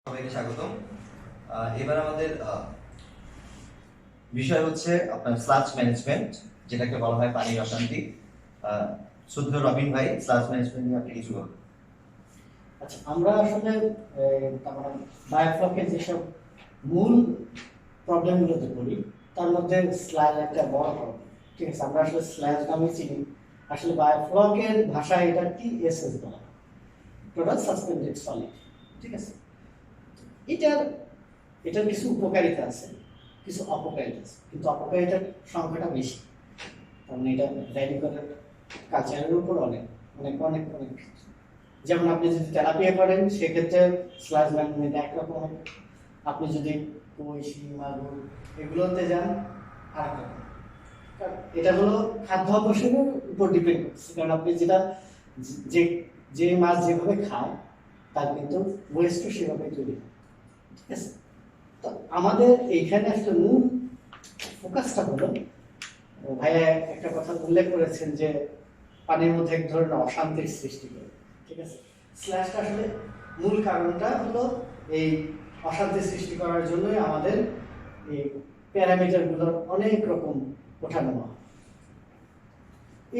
সবাইকে স্বাগতম। এবার আমাদের বিষয় হচ্ছে আপনার স্লাজ ম্যানেজমেন্ট, যেটাকে বলা হয় পানির অশান্তি। শ্রদ্ধ রবিন ভাই, স্লাজ ম্যানেজমেন্ট নিয়ে আপনি কিছু বলুন। আচ্ছা, আমরা আসলে বায়োফ্লকের যেসব মূল প্রবলেমগুলোতে পড়ি তার মধ্যে স্ল্যাজ একটা বড় প্রবলেম। ঠিক আছে, আমরা আসলে স্ল্যাজ নামে চিনি, আসলে বায়োফ্লকের ভাষায় এটা টিএসএস বলা হয়, টোটাল সাসপেন্ডেড সলিড। ঠিক আছে, এটার এটার কিছু উপকারিতা আছে, কিছু অপকারিতা আছে, কিন্তু অপকারিতার সংখ্যাটা বেশি। কারণ এটা ভ্যারি করে কালচারের উপর অনেক অনেক অনেক অনেক কিছু। যেমন আপনি যদি থেরাপিয়া করেন সেক্ষেত্রে স্লাজ ম্যানেজমেন্ট একরকম হবে, আপনি যদি কৈশি মাগুর এগুলোতে যান আর এটা হলো খাদ্য অভ্যাসের উপর ডিপেন্ড করছে। কারণ আপনি যেটা যে যে মাছ যেভাবে খায় তার কিন্তু ওয়েস্টও সেভাবে তৈরি হয়। ঠিক আছে, তো আমাদের এইখানে আসলে মূল ফোকাসটা হলো, ভাইয়া একটা কথা উল্লেখ করেছেন যে পানির মধ্যে এক ধরনের অশান্তির সৃষ্টি করে। ঠিক আছে, স্ল্যাশটা আসলে মূল কারণটা হলো এই অশান্তি সৃষ্টি করার জন্যই আমাদের এই প্যারামিটারগুলোর অনেক রকম ওঠানো হয়।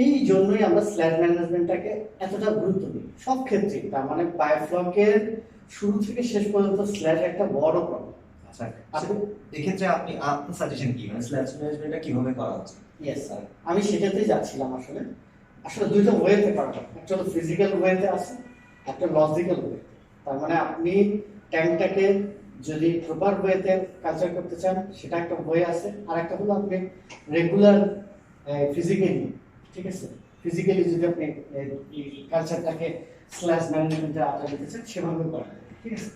এই জন্যই আমরা স্ল্যাশ ম্যানেজমেন্টটাকে এতটা গুরুত্ব দিই সব ক্ষেত্রে। তার মানে বায়োফ্লকের শুরু থেকে শেষ পর্যন্ত স্ল্যাশ একটা বড় প্রবলেম। আচ্ছা, এক্ষেত্রে আপনার সাজেশন কি, মানে স্লাজ ম্যানেজমেন্টটা কিভাবে করা হচ্ছে? ইয়েস স্যার, আমি সেটাতেই যাচ্ছিলাম। আসলে আসলে দুইটা ওয়েতে করা যায়, একটা হলো ফিজিক্যাল ওয়েতে আছে, একটা লজিক্যাল ওয়ে। তার মানে আপনি ট্যাঙ্কটাকে যদি প্রপার ওয়েতে কালচার করতে চান সেটা একটা ওয়ে আছে, আর একটা হলো আপনি রেগুলার ফিজিক্যালি, ঠিক আছে, ফিজিক্যালি যদি আপনি এই কালচারটাকে স্ল্যাশ ম্যানেজমেন্টে আওতায় নিতে চান সেভাবে করা যায়। ঠিক আছে,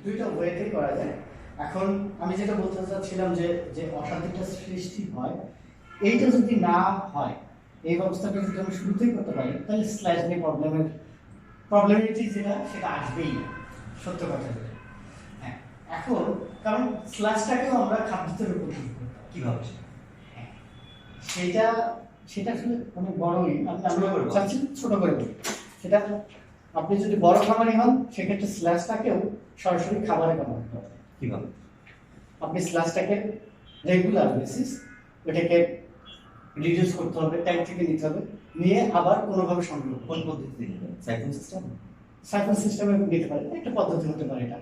দুইটা ওয়েতেই করা যায়। এখন আমি যেটা বলতে চাচ্ছিলাম যে যে অশান্তিটা সৃষ্টি হয়, এইটা যদি না হয়, এই ব্যবস্থাটা যদি আমি শুরুতেই করতে পারি, তাহলে স্ল্যাশ নিয়ে প্রবলেমিটি যেটা সেটা আসবেই না, সত্য কথা যেটা। হ্যাঁ, এখন কারণ স্ল্যাশটাকেও আমরা খাদ্যের উপর করতে কিভাবে? হ্যাঁ, সেটা সেটা আসলে অনেক বড়ই, আপনি চাচ্ছি ছোট করে বলি। সেটা আপনি যদি বড় খামারি হন সেক্ষেত্রে স্ল্যাশটাকেও সরাসরি খাবারে কনভার্ট করা যায়। কিভাবে? আপনি স্ল্যাশটাকে রেগুলার বেসিস ওটাকে রিডিউস করতে হবে, ট্যাঙ্ক থেকে নিতে হবে, নিয়ে আবার কোনোভাবে সংগ্রহ। কোন পদ্ধতিতে নেবেন? Siphon system? সাইফন সিস্টেমে নিতে পারে, একটা পদ্ধতি হতে পারে। এটা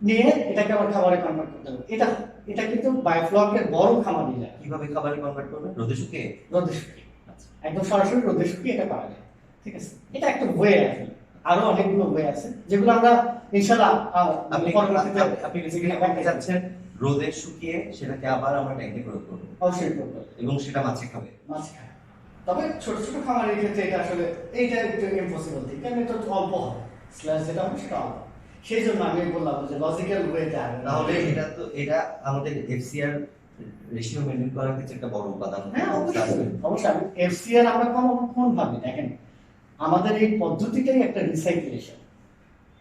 নিয়ে এটাকে আবার খাবারে কনভার্ট করতে হবে। এটা এটা কিন্তু বায়োফ্লকের বড় খামার নিয়ে যায়। কিভাবে খাবারে কনভার্ট করবেন? রোদে শুকিয়ে? রোদে শুকিয়ে, একদম সরাসরি রোদে শুকিয়ে এটা করা যায়। ঠিক আছে, এটা একটা ওয়ে আছে, আরো অনেকগুলো ওয়ে আছে যেগুলো আমরা ইনশাআল্লাহ আপনি পরবর্তীতে আপনি বেসিক্যালি বলতে চাচ্ছেন রোদে শুকিয়ে সেটাকে আবার আমরা ট্যাঙ্কে প্রয়োগ করব, অবশ্যই করবো, এবং সেটা মাছে খাবে। মাছ খায়। তবে ছোট ছোট খামারের ক্ষেত্রে এটা আসলে এইটা একটু ইম্পসিবল থিং, কারণ এটা অল্প হয়, স্ল্যাশ যেটা হবে সেটা অল্প। সেই জন্য আমি বললাম যে লজিক্যাল ওয়েতে আগে, তাহলে এটা আমাদের এফসিআর রেশিও মেইনটেইন করার ক্ষেত্রে একটা বড় উপাদান। হ্যাঁ অবশ্যই অবশ্যই। এফসিআর আমরা কোন ভাবে দেখেন, আমাদের এই পদ্ধতিটাই একটা রিসাইক্লেশন।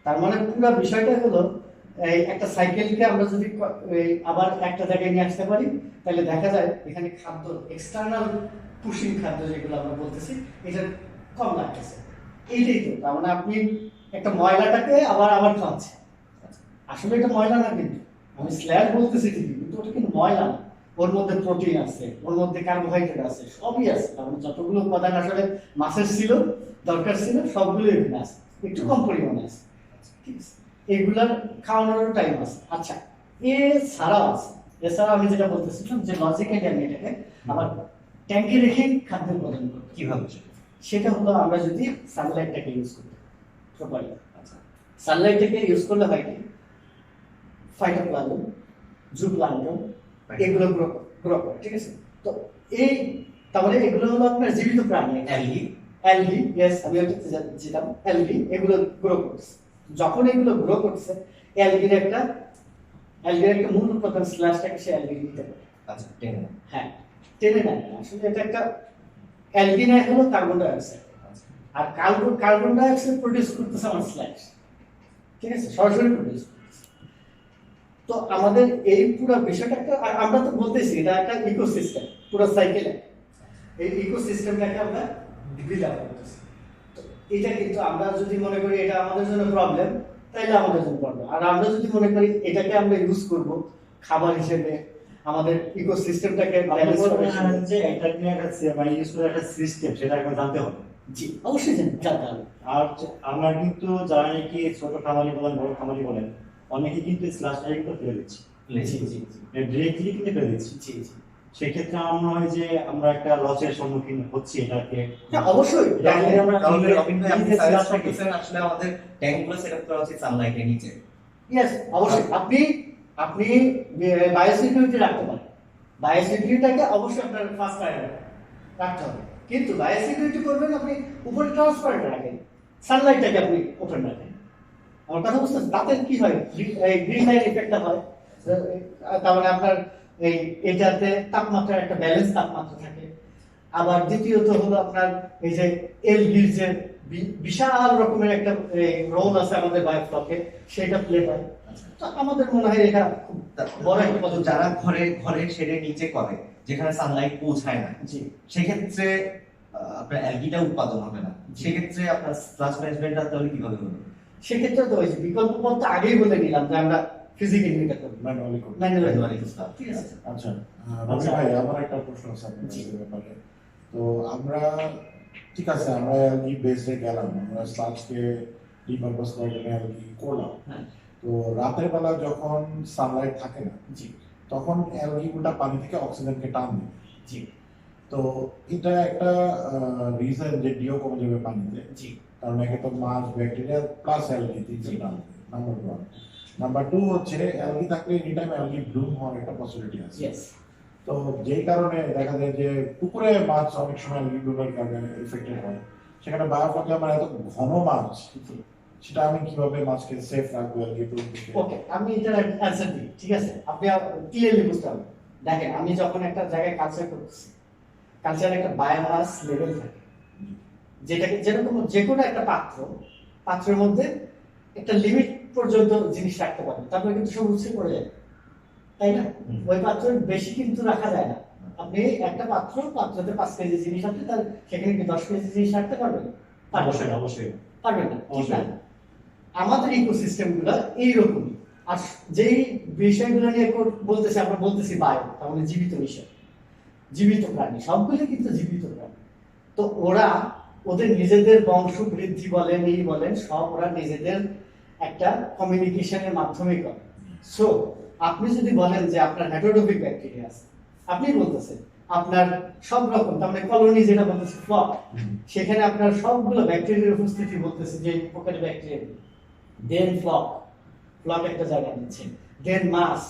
তার মানে পুরো বিষয়টা হলো এই একটা সাইকেলকে আমরা যদি আবার একটা জায়গায় নিয়ে আসতে পারি, তাহলে দেখা যায় এখানে খাদ্য এক্সটার্নাল পুশিং খাদ্য যেগুলো আমরা বলতেছি এটা কম লাগতেছে। এইটাই তো, তার মানে আপনি একটা ময়লাটাকে আবার আবার খাওয়াচ্ছেন। আসলে এটা ময়লা না, কিন্তু আমি স্ল্যাব বলতেছি ঠিকই, কিন্তু ওটা কিন্তু ময়লা না। ওর মধ্যে প্রোটিন আছে, ওর মধ্যে কার্বোহাইড্রেট আছে, সবই আছে। তার মানে যতগুলো উপাদান আসলে মাছের ছিল দরকার ছিল সবগুলো এখানে আছে, একটু কম পরিমাণে আছে। ঠিক আছে, এগুলার খাওয়ানোর টাইম আছে। আচ্ছা, এছাড়াও আছে, এছাড়া আমি যেটা বলতেছিলাম যে লজিক্যালি আমি এটাকে আবার ট্যাঙ্কে রেখে খাদ্য উৎপাদন করব। কিভাবে? সেটা হলো আমরা যদি সানলাইটটাকে ইউজ করি প্রপারলি। আচ্ছা, সানলাইটটাকে ইউজ করলে হয় কি, ফাইটোপ্লাজম, জুপ্লাঙ্কটন এগুলো গ্রো করে। ঠিক আছে, তো এই তাহলে এগুলো হলো আপনার জীবিত প্রাণী। অ্যালগি, ইয়েস, আমি ওটাতে যেতাম। অ্যালগি এগুলো গ্রো করছে। যখন এগুলো গ্রো করছে, অ্যালগির একটা মূল উপাদান স্ল্যাশটাকে সে অ্যালগি দিতে পারে। আচ্ছা, টেনে নেয়। হ্যাঁ, টেনে নেয়। আসলে এটা একটা অ্যালগি নেয় হলো কার্বন ডাই অক্সাইড, আর কার্বন ডাই অক্সাইড প্রডিউস করতেছে আমার স্ল্যাশ। ঠিক আছে, সরাসরি প্রডিউস করতেছে। তো আমাদের এই পুরো বিষয়টা একটা, আমরা তো বলতেছি এটা একটা ইকোসিস্টেম, পুরো সাইকেলে এই ইকোসিস্টেমটাকে আমরা বিল্ড আপ করতেছি। তো এটা কিন্তু আমরা যদি মনে করি এটা আমাদের জন্য প্রবলেম, তাইলে আমাদের জন্য প্রবলেম। আর আমরা যদি মনে করি এটাকে আমরা ইউজ করব খাবার হিসেবে, আমাদের ইকোসিস্টেমটাকে ব্যালেন্স করার জন্য, যে এটা নিয়ে একটা মানে ইউজ করার একটা সিস্টেম সেটা এখন জানতে হবে। জি অবশ্যই জানতে হবে। আর আমরা কিন্তু যারা নাকি ছোট খামারি বলেন বড় খামারি বলেন অনেকে কিন্তু স্ল্যাশ কিন্তু ফেলে দিচ্ছি, জি জি জি ডিরেক্টলি কিন্তু ফেলে দিচ্ছি। জি জি সেক্ষেত্রে আমার মনে হয় যে আমরা একটা লসের সম্মুখীন হচ্ছি এটাকে। হ্যাঁ অবশ্যই। তাহলে রবিন ভাই আপনি সাজেস্ট স্ল্যাশটাকে করতেছেন আসলে আমাদের ট্যাঙ্কগুলো সেটআপ করা উচিত সানলাইটের নিচে। ইয়েস অবশ্যই। আপনি আপনি বায়োসিকিউরিটি রাখতে পারেন, বায়োসিকিউরিটিটাকে অবশ্যই আপনার ফার্স্ট প্রায়োরিটি রাখতে হবে, কিন্তু বায়োসিকিউরিটি করবেন আপনি উপরে ট্রান্সপারেন্ট রাখেন, সানলাইটটাকে আপনি ওপেন রাখেন। আমার কথা বুঝতেছেন? তাতে কি হয়, গ্রিন লাইট ইফেক্টটা হয়। তার মানে আপনার এই এটাতে তাপমাত্রার একটা ব্যালেন্স তাপমাত্রা থাকে। আবার দ্বিতীয়ত হলো আপনার এই যে এলবির যে বিশাল রকমের একটা রোল আছে আমাদের বায়োফ্লকে, সেটা প্লে হয়। তো আমাদের মনে হয় এটা খুব বড় একটা তো যারা ঘরে শেডের নিচে করে যেখানে সানলাইট পৌঁছায় না, জি সেক্ষেত্রে আপনার অ্যালগিটা উৎপাদন হবে না, সেক্ষেত্রে আপনার স্লাশ ম্যানেজমেন্টটা তাহলে কিভাবে হবে? সেক্ষেত্রে তো ওই যে বিকল্প পথ তো আগেই বলে নিলাম যে আমরা ফিজিক্যালি এটা করব, ম্যানুয়ালি করব। ম্যানুয়ালি। ঠিক আছে। আচ্ছা রবি ভাই, আমার একটা প্রশ্ন আছে আপনার কাছে এই ব্যাপারে। তো আমরা ঠিক আছে, আমরা এলগি বেসে গেলাম, আমরা স্লাজকে রিপারপাস করে এলগি করলাম। হ্যাঁ তো রাতের বেলা যখন সানলাইট থাকে না, জি তখন এলগি গুলা পানি থেকে অক্সিজেনকে টান দেয়। জি তো এটা একটা রিজন যে ডিও কমে যাবে পানিতে, জি কারণ একে তো মাছ ব্যাকটেরিয়া প্লাস এলগি তিনটে টান দেয়, নাম্বার ওয়ান। নাম্বার টু হচ্ছে এলগি থাকলে এনি টাইম এলগি ব্লুম হওয়ার একটা পসিবিলিটি আছে। ইয়েস তো যেই কারণে দেখা যায় যে পুকুরে মাছ অনেক সময় এলগি ব্লুমের কারণে এফেক্টেড হয়, সেখানে বায়োফ্লকে আমার এত ঘন মাছ, সেটা আমি কিভাবে মাছকে সেফ রাখবো এলগি ব্লুম থেকে? ওকে, আমি এটার অ্যানসার দিই। ঠিক আছে, আপনি ক্লিয়ারলি বুঝতে হবে। দেখেন, আমি যখন একটা জায়গায় কালচার করতেছি, কালচারে একটা বায়োমাস লেভেল থাকে, যেটাকে যেরকম যে কোনো একটা পাত্রের মধ্যে একটা লিমিট পর্যন্ত জিনিস রাখতে পারবেন, তারপরে কিন্তু সব উচ্ছে পড়ে যায়, তাই না? ওই পাত্রের বেশি কিন্তু রাখা যায় না। আপনি একটা পাত্রতে 5 কেজি জিনিস আছে, তার সেখানে কি 10 কেজি জিনিস রাখতে পারবেন? অবশ্যই অবশ্যই পারবেন না, ঠিক না? আমাদের ইকোসিস্টেম গুলো এইরকমই। আর যেই বিষয়গুলো নিয়ে বলতেছি, আমরা বলতেছি বায়ো, তার মানে জীবিত বিষয়, জীবিত প্রাণী, সবগুলো কিন্তু জীবিত প্রাণী। তো ওরা ওদের নিজেদের বংশ বৃদ্ধি বলেন, এই বলেন, সব ওরা নিজেদের একটা কমিউনিকেশনের মাধ্যমে করে। সো আপনি যদি বলেন যে আপনার হেটেরোট্রপিক ব্যাকটেরিয়া আছে, আপনি বলতেছেন আপনার সব রকম, তার মানে কলোনি যেটা বলতেছে ফ্লক, সেখানে আপনার সবগুলো ব্যাকটেরিয়ার উপস্থিতি বলতেছে, যে প্রকারের ব্যাকটেরিয়া, দেন ফ্লক একটা জায়গা নিচ্ছে, দেন মাস।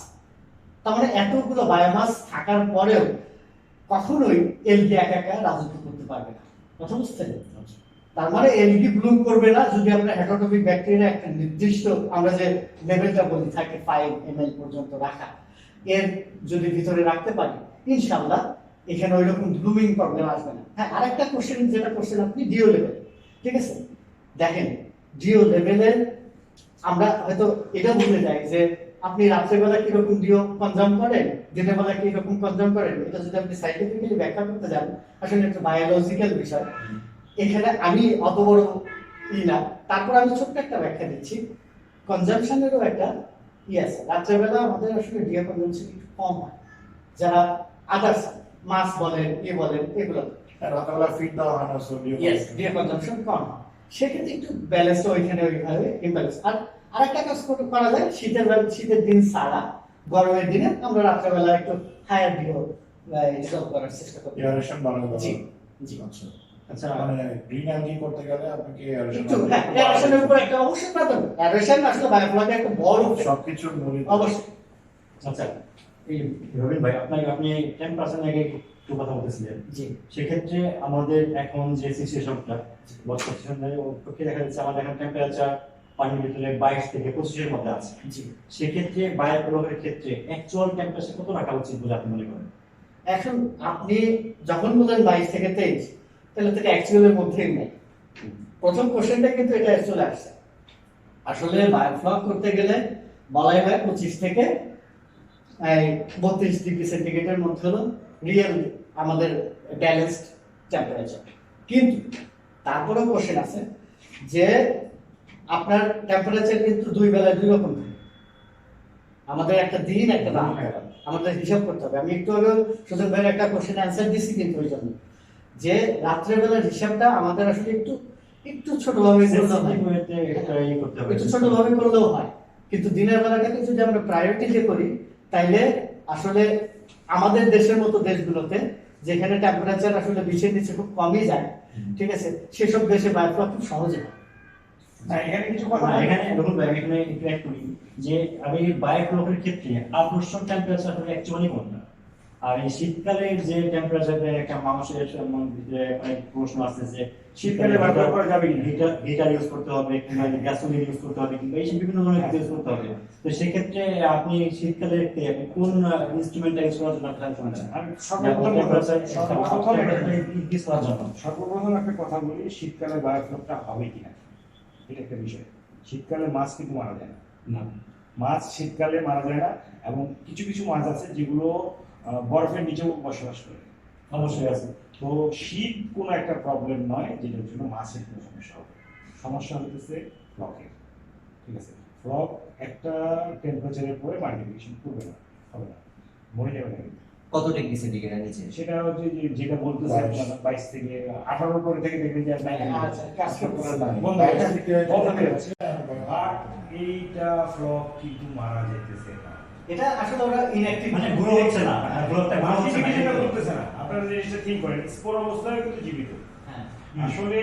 তার মানে এতগুলো বায়োমাস থাকার পরেও কখনোই এলগি একা একা রাজত্ব করতে পারবে না। কথা বুঝছেন? তার মানে এলগি ব্লুম করবে না যদি আমরা হেটেরোট্রপিক ব্যাকটেরিয়া একটা নির্দিষ্ট, আমরা যে লেভেলটা বলি থাকে 5 ml পর্যন্ত রাখা, এর যদি ভিতরে রাখতে পারি, ইনশাআল্লাহ এখানে ওইরকম ব্লুমিং প্রবলেম আসবে না। হ্যাঁ, আরেকটা কোশ্চেন যেটা করছেন আপনি, ডিও লেভেল। ঠিক আছে, দেখেন ডিও লেভেলের আমরা হয়তো এটা বলতে যাই যে আপনি রাত্রেবেলা কিরকম ডিও কনজাম করেন, দিনের বেলা কিরকম কনজাম করেন, এটা যদি আপনি সাইন্টিফিক্যালি ব্যাখ্যা করতে যান, আসলে একটা বায়োলজিক্যাল বিষয়। এখানে আমি অত বড় না, তারপর আমি ছোট্ট একটা ব্যাখ্যা দিচ্ছি। কনজামশনেরও একটা আছে। রাত্রেবেলা আমাদের আসলে ডিও কনজামশন একটু কম হয়, যারা আদার্স মাছ বলেন, বলেন, এগুলো রাতেবেলা ফিড দেওয়া হয় না, সো ডিও কনজামশন কম হয়। সেক্ষেত্রে একটু ব্যালেন্স ওইখানে ওইভাবে ইমব্যালেন্স। আর আরেকটা কাজ করা যায়, শীতের দিন ছাড়া গরমের দিনে আমরা রাত্রেবেলা একটু হায়ার ডিও রিজলভ করার চেষ্টা করি। এয়ারেশন বাড়ানো জি যাবে। জি। আচ্ছা আচ্ছা মানে গ্রিন অ্যালগি করতে গেলে আপনাকে একটু এয়ারেশনের উপর একটা অবশ্যই প্রাধান্য। এয়ারেশন আসলে বায়োফ্লকে একটা বড় সবকিছুর মূল অবশ্যই। আচ্ছা এই রবিন ভাই, আপনি 10% আগে একটু কথা বলতেছিলেন, জি সেক্ষেত্রে আমাদের এখন যে সিচুয়েশনটা বর্তমান সিচুয়েশনে ওকে দেখা যাচ্ছে আমাদের এখন টেম্পারেচার পানির ভিতরে 22 থেকে 25 এর মধ্যে আছে। জি। সেক্ষেত্রে বায়োফ্লকের ক্ষেত্রে অ্যাকচুয়াল টেম্পারেচার কত রাখা উচিত বলে আপনি মনে করেন? এখন আপনি যখন বলেন 22 থেকে 23, তাহলে তো অ্যাকচুয়ালের মধ্যেই নাই। প্রথম কোশ্চেনটা কিন্তু এটা চলে আসছে। আসলে বায়োফ্লক করতে গেলে বলাই হয় 25 থেকে 32 ডিগ্রি সেন্টিগ্রেডের মধ্যে হলো রিয়েল আমাদের ব্যালেন্সড টেম্পারেচার। কিন্তু তারপরেও কোশ্চেন আছে যে আপনার টেম্পারেচার কিন্তু দুই বেলায় দুই রকম থাকে। আমাদের একটা দিন একটা রাত আমাদের হিসাব করতে হবে। আমি একটু আগে সুজন ভাইয়ের একটা কোশ্চেন অ্যান্সার দিচ্ছি কিন্তু ওই জন্য যে রাত্রেবেলার হিসাবটা আমাদের আসলে একটু একটু ছোটভাবে করলেও হয়, একটু ছোটভাবে করলেও হয়, কিন্তু দিনের বেলাটাকে যদি আমরা প্রায়োরিটি দিয়ে করি তাইলে আসলে আমাদের দেশের মতো দেশগুলোতে যেখানে টেম্পারেচার আসলে 20-এর নিচে খুব কমই যায়, ঠিক আছে, সেসব দেশে বায়োফ্লক খুব সহজে হয়। এখানে কিছু কথা এখানে দেখুন ভাই, এখানে একটু অ্যাড করি যে আমি বায়োফ্লকের ক্ষেত্রে আদর্শ টেম্পারেচার হলো অ্যাকচুয়ালি কোনটা, আর এই শীতকালের যে টেম্পারেচারে একটা মানুষের মধ্যে অনেক প্রশ্ন আসছে যে শীতকালে ব্যবহার করা যাবে কিনা, হিটার ইউজ করতে হবে কিংবা গ্যাসোলিন ইউজ করতে হবে কিংবা এইসব বিভিন্ন ধরনের ইউজ করতে হবে। তো সেক্ষেত্রে আপনি শীতকালে আপনি কোন ইনস্ট্রুমেন্টটা ইউজ করার জন্য আপনার শুনছেন? আমি সর্বপ্রথম একটা কথা বলি, শীতকালে বায়োফ্লকটা হবে কিনা এটা একটা বিষয়। শীতকালে মাছ কিন্তু মারা যায় না, মাছ শীতকালে মারা যায় না, এবং কিছু কিছু মাছ আছে যেগুলো বরফের নিচেও বসবাস করে, অবশ্যই আছে। তো শীত কোনো একটা প্রবলেম নয় যেটার জন্য মাছের কোনো সমস্যা হবে। সমস্যা হতেছে ফ্লকের, ঠিক আছে। ফ্লক একটা টেম্পারেচারের পরে মাল্টিপ্লিকেশন করবে না, হবে না, মরে যাবে না। কত ডিগ্রি সেন্টিগ্রেডের নিচে? সেটা হচ্ছে যেটা বলতেছে 22 থেকে 18 পরে থেকে দেখবেন যে বন্ধ হয়ে যাচ্ছে। আর এইটা ফ্লক কিন্তু মারা যেতেছে না, এটা আসলে ওরা ইনঅ্যাক্টিভ মানে গ্রো হচ্ছে না, গ্রোথটা করতেছে না। আপনারা জিনিসটা ঠিক করেন, স্পোর অবস্থায় কিন্তু জীবিত। হ্যাঁ, আসলে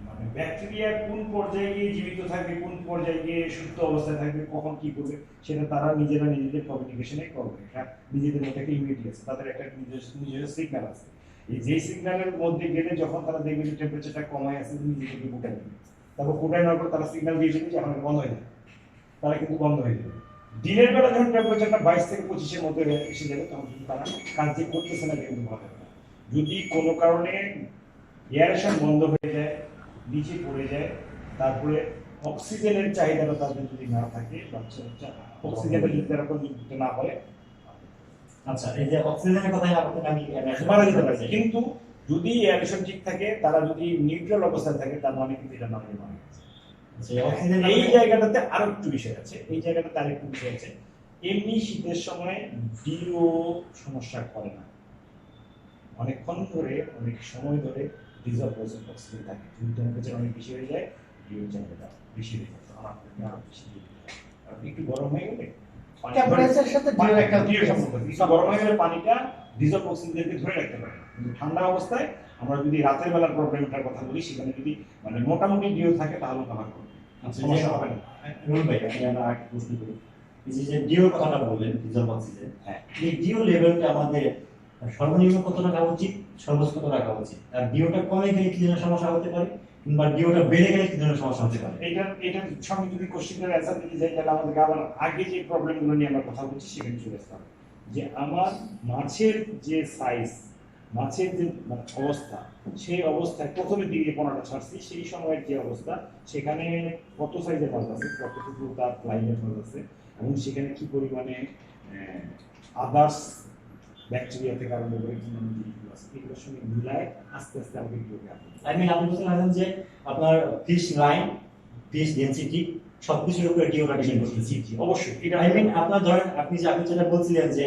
মানে ব্যাকটেরিয়া কোন পর্যায়ে গিয়ে জীবিত থাকবে, কোন পর্যায়ে গিয়ে সুস্থ অবস্থায় থাকবে, কখন কি করবে, সেটা তারা নিজেরা নিজেদের কমিউনিকেশনে করবে। হ্যাঁ, নিজেদের মধ্যে একটা ইউনিটি আছে, তাদের একটা নিজস্ব সিগন্যাল আছে। এই যে সিগন্যালের মধ্যে গেলে যখন তারা দেখবে যে টেম্পারেচারটা কমায় আছে, নিজেদেরকে কোটায় দেবে, তারপর কোটায় নেওয়ার পর তারা সিগন্যাল দিয়ে দেবে যে এখন বন্ধ হয়ে যাবে, তারা কিন্তু বন্ধ হয়ে যাবে। দিনের বেলা যখন টেম্পারেচারটা 22 থেকে 25-এর মধ্যে এসে যাবে, তখন কিন্তু তারা কাজ যে করতেছে না কিন্তু ভালো হবে না। যদি কোনো কারণে এয়ারেশন বন্ধ হয়ে যায়, নিচে পড়ে যায়, তারপরে অক্সিজেনের চাহিদাটা তাদের যদি না থাকে, অক্সিজেনটা যদি তারা নিতে না পারে, আচ্ছা, এই যে অক্সিজেনের কথাই আপনাকে আমি মারা যেতে পারে। কিন্তু যদি এয়ারেশন ঠিক থাকে, তারা যদি নিউট্রাল অবস্থায় থাকে, তার মানে কিন্তু এটা নর্মাল মানে। এই জায়গাটাতে আরো একটু বিষয় আছে, এই জায়গাটাতে আরেকটু বিষয় আছে। এমনি শীতের সময় ডিও সমস্যা করে না, অনেকক্ষণ ধরে অনেক সময় ধরে ডিজলভ অক্সিজেন থাকে। যদি টেম্পারেচার অনেক বেশি হয়ে যায়, ডিও জায়গাটা বেশি হয়ে যায়, আরো বেশি একটু গরম হয়ে গেলে টেম্পারেচারের সাথে ডিওর একটা গরম হয়ে গেলে পানিটা ডিজলভ অক্সিজেনকে ধরে রাখতে পারে। কিন্তু ঠান্ডা অবস্থায় আমরা যদি রাতের বেলার প্রবলেমটার কথা বলি, সেখানে যদি মানে মোটামুটি ডিও থাকে তাহলে কভার করবে, সমস্যা হবে না। ভাই আপনি আমরা আরেকটা প্রশ্ন করি, এই যে ডিওর কথাটা বললেন, ডিজলভ অক্সিজেন, হ্যাঁ, এই ডিও লেভেলটা আমাদের সর্বনিম্ন কত রাখা উচিত, সর্বোচ্চ কত রাখা উচিত, আর ডিওটা কমে গেলে কি ধরনের সমস্যা হতে পারে, কিংবা ডিওটা বেড়ে গেলে কি ধরনের সমস্যা হতে পারে? এটার সঙ্গে যদি কোশ্চেনের অ্যান্সার দিতে যাই, তাহলে আমাদেরকে আবার আগে যে প্রবলেমগুলো নিয়ে আমরা কথা বলছি সেখানে চলে আসতে হবে। যে আমার মাছের যে সাইজ, মাছের যে অবস্থা, সেই অবস্থায় প্রথমের দিকে 15টা ছাড়ছি, সেই সময়ের যে অবস্থা, সেখানে কত সাইজের মাছ আছে, কতটুকু তার লাইনের মাছ আছে, এবং সেখানে কি পরিমাণে আদার্স ব্যাকটেরিয়া থেকে আরম্ভ করে কি নামে জিনিসগুলো আছে, এগুলোর সঙ্গে মিলায় আস্তে আস্তে আমাকে একটু আপনি বলতে পারেন যে আপনার ফিশ লাইন, ফিশ ডেনসিটি সবকিছুর উপরে ডিওটা ডিপেন্ড করছে। অবশ্যই এটা আপনার ধরেন আপনি যেটা বলছিলেন যে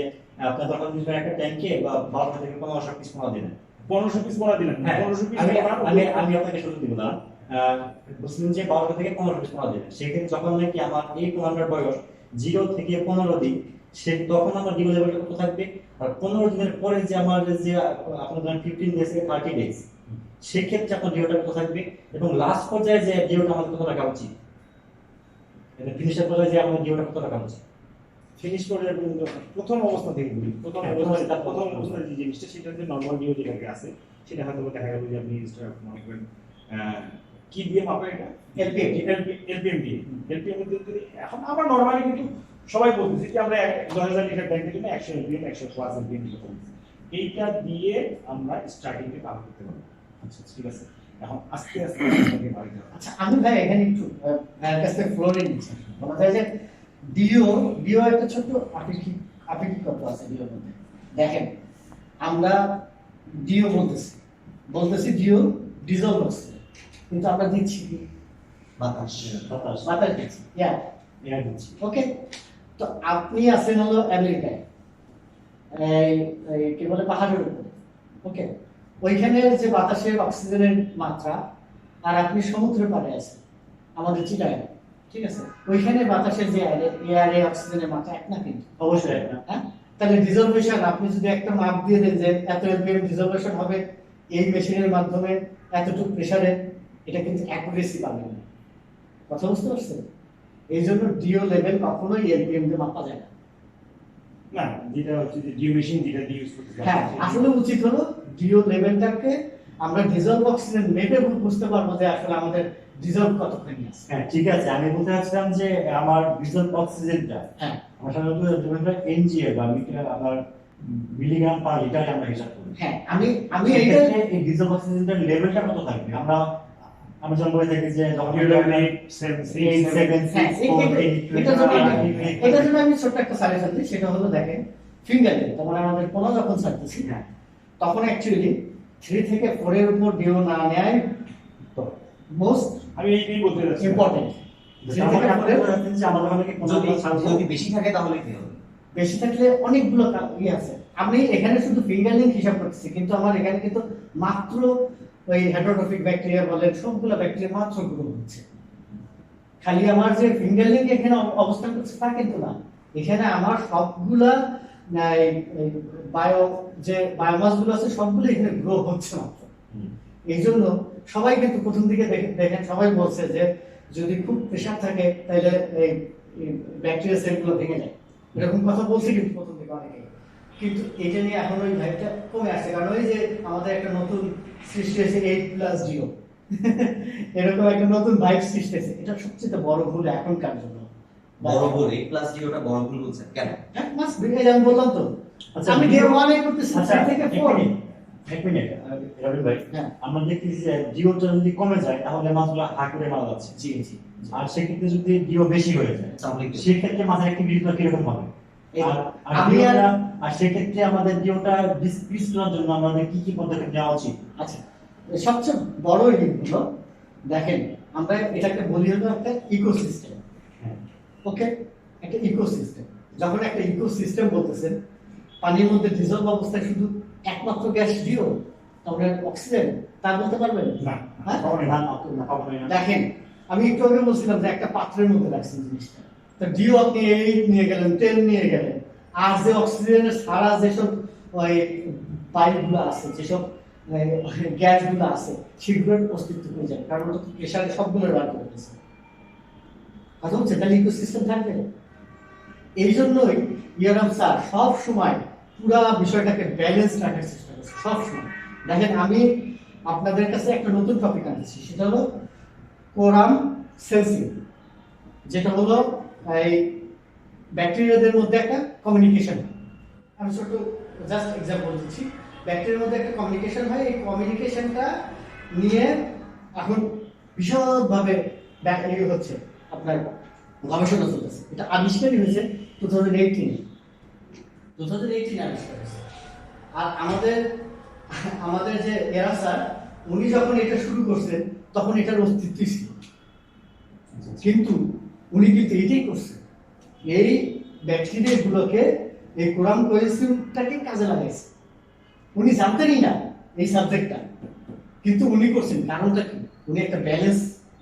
আপনার তখন একটা ট্যাঙ্কে বা 12 থেকে 1500 পিস পোনা দিলেন, 1500 পিস পোনা দিলেন, হ্যাঁ, 1500 পিস আমি আপনাকে সুযোগ দিব না, বলছিলেন যে 12 থেকে 1500 পিস পোনা দিলেন। সেক্ষেত্রে যখন নাকি আমার এই পোনাটার বয়স 0 থেকে 15 দিন, সে তখন আমার ডিও লেভেলটা কত থাকবে, আর 15 দিনের পরে যে আমার যে আপনার ধরেন 15 ডেজ থেকে 30 ডেজ, সেক্ষেত্রে আপনার ডিওটা কত থাকবে, এবং লাস্ট পর্যায়ে যে ডিওটা আমাদের কত রাখা উচিত, এটা ফিনিশের পর্যায়ে যে আমাদের ডিওটা কত রাখা উচিত। ফিনিশ পর্যায়ে প্রথম অবস্থা থেকে বলি, প্রথম অবস্থায় যে জিনিসটা, সেটা যে নরমাল ডিও যেটাকে আছে, সেটা হয়তো দেখা গেল যে আপনি মনে করেন কি দিয়ে মাপে, এটা এলপিএম দিয়ে এখন আমরা নরমালি কিন্তু সবাই বলতেছি যে আমরা 10,000 লিটার ট্যাঙ্কের জন্য 100 এলপিএম 100+ এলপিএম দিতে পারি, এইটা দিয়ে আমরা স্টার্টিংটা কাজ করতে পারবো। আচ্ছা, ঠিক আছে, এখন আস্তে আস্তে বাড়িতে হবে। আচ্ছা, আমি ভাই এখানে একটু কাছ থেকে ফ্লোরে নিচ্ছি। বলা যায় যে ডিও একটা ছোট্ট আপেক্ষিকতা আছে ডিওর মধ্যে। দেখেন, আমরা ডিও বলতেছি ডিও ডিজলভ হচ্ছে, কিন্তু আমরা দিচ্ছি কি? বাতাস। বাতাস বাতাস দিচ্ছি, এয়ার দিচ্ছি। ওকে। তো আপনি আছেন হলো আমেরিকায়, এই এই কি বলে পাহাড়ের উপরে, ওকে। ওইখানে যে বাতাসের অক্সিজেনের মাত্রা, আর আপনি সমুদ্রের পাড়ে আছেন আমাদের চিটাগাং, ঠিক আছে, ওইখানে বাতাসের যে এয়ারে অক্সিজেনের মাত্রা এক না কিন্তু, অবশ্যই একটা। হ্যাঁ। তাহলে ডিজলভেশন আপনি যদি একটা মাপ দিয়ে দেন যে এত এলপিএম ডিজলভেশন হবে এই মেশিনের মাধ্যমে এতটুকু প্রেসারে, এটা কিন্তু অ্যাকুরেসি পাবেন না। কথা বুঝতে পারছেন? এই জন্য ডিও লেভেল কখনোই এলপিএম দিয়ে মাপা যায় না। না, যেটা হচ্ছে যে ডিউরেশন যেটা দিয়ে ইউজ করতে হ্যাঁ, আসলে উচিত হলো ডিও লেভেলটাকে আমরা ডিজলভ অক্সিজেন মেপে বুঝতে পারবো যে আসলে আমাদের ডিজলভ কতখানি আছে। হ্যাঁ ঠিক আছে, আমি বলতে চাচ্ছিলাম যে আমার ডিজেল অক্সিজেনটা হ্যাঁ আমার সাধারণত এনজিএ বা আমার মিলিগ্রাম পার লিটারে আমরা হিসাব করি। হ্যাঁ, আমি এইটা সেক্ষেত্রে এই ডিজেল অক্সিজেনের লেভেলটা কত থাকবে? আমরা যখন বলে থাকি যে যখন এটার জন্য আমি ছোট্ট একটা সাজেশন দিই, সেটা হলো দেখেন ফিঙ্গারিং, তারপরে আমাদের পোনা যখন ছাড়তেছি হ্যাঁ তখন অ্যাকচুয়ালি 3 থেকে 4 এর উপর ডিও না নেয় মোস্ট আমি এইটাই বলতে চাচ্ছি। ইম্পর্টেন্ট। যদি বেশি থাকে তাহলে কি হবে? বেশি থাকলে অনেকগুলো ইয়ে আছে। আমি এখানে শুধু ফিঙ্গার লিঙ্ক হিসাব করতেছি, কিন্তু আমার এখানে কিন্তু মাত্র ওই হেটারোট্রফিক ব্যাকটেরিয়া বলেন সবগুলো ব্যাকটেরিয়া মাত্র গ্রো হচ্ছে। খালি আমার যে ফিঙ্গার লিঙ্ক এখানে অবস্থান করছে তা কিন্তু না, এখানে আমার সবগুলা বায়োমাস গুলো আছে সবগুলো এখানে গ্রো হচ্ছে মাত্র। এই জন্য সবাই কিন্তু প্রথম দিকে দেখেন সবাই বলছে যে যদি খুব প্রেশার থাকে তাহলে এই ব্যাকটেরিয়া সেলগুলো ভেঙে যায়, এরকম কথা বলছে কিন্তু প্রথম দিকে অনেকে। কিন্তু এটা নিয়ে এখন ওই ভাইবটা কমে আসছে, কারণ ওই যে আমাদের একটা নতুন সৃষ্টি হয়েছে 8+DO এরকম একটা নতুন ভাইব সৃষ্টি হয়েছে। এটা সবচেয়ে বড় ভুল এখনকার জন্য। বড় ভুল, 8+DO বড় ভুল বলছেন কেন? মাস ভিড়ে আমি বললাম তো, আচ্ছা, আমি ডে 1 এ করতেছি 3 থেকে 4। এক মিনিট রবি ভাই, হ্যাঁ। আমরা দেখতেছি যে ডিওটা যদি কমে যায় তাহলে মাছগুলো হা করে মারা যাচ্ছে। জি জি। আর সেক্ষেত্রে যদি ডিও বেশি হয়ে যায় তাহলে কি? সেক্ষেত্রে মাছের অ্যাক্টিভিটিটা কিরকম হবে? আমি আর সেক্ষেত্রে আমাদের ডিওটা ডিসক্রিজ করার জন্য আমাদের কি কি পদক্ষেপ নেওয়া উচিত? আচ্ছা, সবচেয়ে বড় জিনিস হলো দেখেন আমরা এটাকে বলি হলো একটা ইকোসিস্টেম। ওকে, একটা ইকোসিস্টেম। যখন একটা ইকোসিস্টেম বলতেছেন পানির মধ্যে ডিজলভ অবস্থায় শুধু একমাত্র গ্যাস ডিও, তাহলে অক্সিজেন তা বলতে পারবেন না, হ্যাঁ? না। দেখেন আমি একটু আগে বলছিলাম যে একটা পাত্রের মধ্যে রাখছেন জিনিসটা, তো ডিও আপনি 8 নিয়ে গেলেন, 10 নিয়ে গেলেন, আর যে অক্সিজেনের সারা যেসব ওই পাইপগুলো আছে, যেসব গ্যাসগুলো আছে সেগুলোর অস্তিত্ব হয়ে যায়, কারণ ওটা তো প্রেশারে সবগুলো বার করে দিয়েছে। কথা হচ্ছে তাহলে ইকোসিস্টেম থাকবে। এই জন্যই ইয়ারাম স্যার সব সময় পুরা বিষয়টাকে ব্যালেন্স রাখার চেষ্টা করছে সব সময়। দেখেন আমি আপনাদের কাছে একটা নতুন টপিক আনছি, সেটা হলো কোরাম সেন্সিং, যেটা হলো এই ব্যাকটেরিয়াদের মধ্যে একটা কমিউনিকেশন। আমি ছোট জাস্ট এক্সাম্পল দিচ্ছি, ব্যাকটেরিয়ার মধ্যে একটা কমিউনিকেশন হয়, এই কমিউনিকেশনটা নিয়ে এখন বিশদভাবে হচ্ছে আপনার গবেষণা চলতেছে। এটা আবিষ্কারই হয়েছে 2018 আবিষ্কার হয়েছে। আর আমাদের যে এরা স্যার উনি যখন এটা শুরু করছেন তখন এটার অস্তিত্বই ছিল, কিন্তু উনি কিন্তু এটাই করছেন, এই ব্যাকটেরিয়া গুলোকে এই কোরাম কোয়েন্সিমটাকে কাজে লাগাইছে। উনি জানতেনই না এই সাবজেক্টটা, কিন্তু উনি করছেন। কারণটা কি? উনি একটা ব্যালেন্স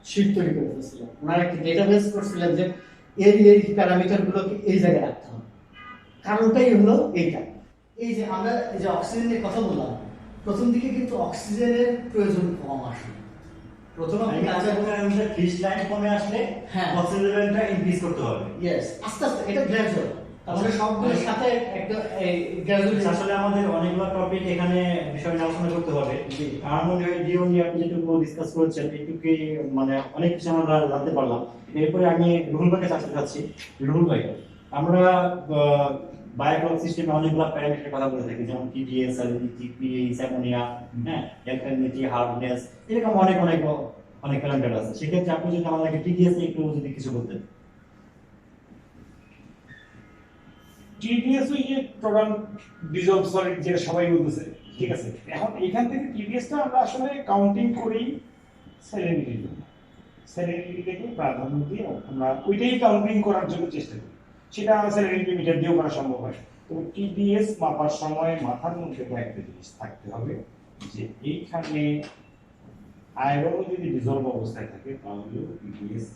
শিট তৈরি করে ফেলেছিলেন, ওনার একটা ডেটাবেস করছিলেন যে এই প্যারামিটার গুলোকে এই জায়গায় রাখতে হবে। কারণটাই হলো এইটা। এই যে আমরা এই যে অক্সিজেনের কথা বললাম, প্রথম দিকে কিন্তু অক্সিজেনের প্রয়োজন কম আসে। প্রথমে ফিশ লাইন কমে আসলে হ্যাঁ অক্সিজেন লেভেলটা ইনক্রিজ করতে হবে। ইয়েস, আস্তে আস্তে এটা গ্র্যাজুয়াল, তাহলে সবগুলোর সাথে একটা এই গ্র্যাজুয়াল। আসলে আমাদের অনেকগুলো টপিক এখানে বিষয় নিয়ে আলোচনা করতে হবে। আমার মনে হয় ডিও নিয়ে আপনি যেটুকু ডিসকাস করেছেন এইটুকুই, মানে অনেক কিছু আমরা জানতে পারলাম। এরপরে আমি রুহুল ভাইকে জানতে চাচ্ছি। রুহুল ভাই, আমরা বায়োক্লক সিস্টেমে অনেকগুলো প্যারামিটারের কথা বলে থাকি, যেমন টিডিএস, স্যালিনিটি, পিএইচ, অ্যামোনিয়া, হ্যাঁ, অ্যালকালিনিটি, হার্ডনেস, এরকম অনেক প্যারামিটার আছে। সেক্ষেত্রে আপনি যদি আমাদেরকে টিডিএস নিয়ে একটু যদি কিছু বলতেন। টিডিএস ওই যে টোটাল ডিজলভ সলিড যেটা সবাই বলতেছে, ঠিক আছে। এখন এখান থেকে টিডিএসটা আমরা আসলে কাউন্টিং করি স্যালিনিটির জন্য। স্যালারিটিটাকে প্রাধান্য দিয়ে আমরা ওইটাই কাউন্টিং করার জন্য চেষ্টা করি। সেটা স্যালারিটি মিটার দিয়েও করা সম্ভব হয়। তো টিডিএস মাপার সময় মাথার মধ্যে একটা জিনিস থাকতে হবে যে এইখানে আয়রন যদি ডিজলভ অবস্থায় থাকে তাহলে টিডিএস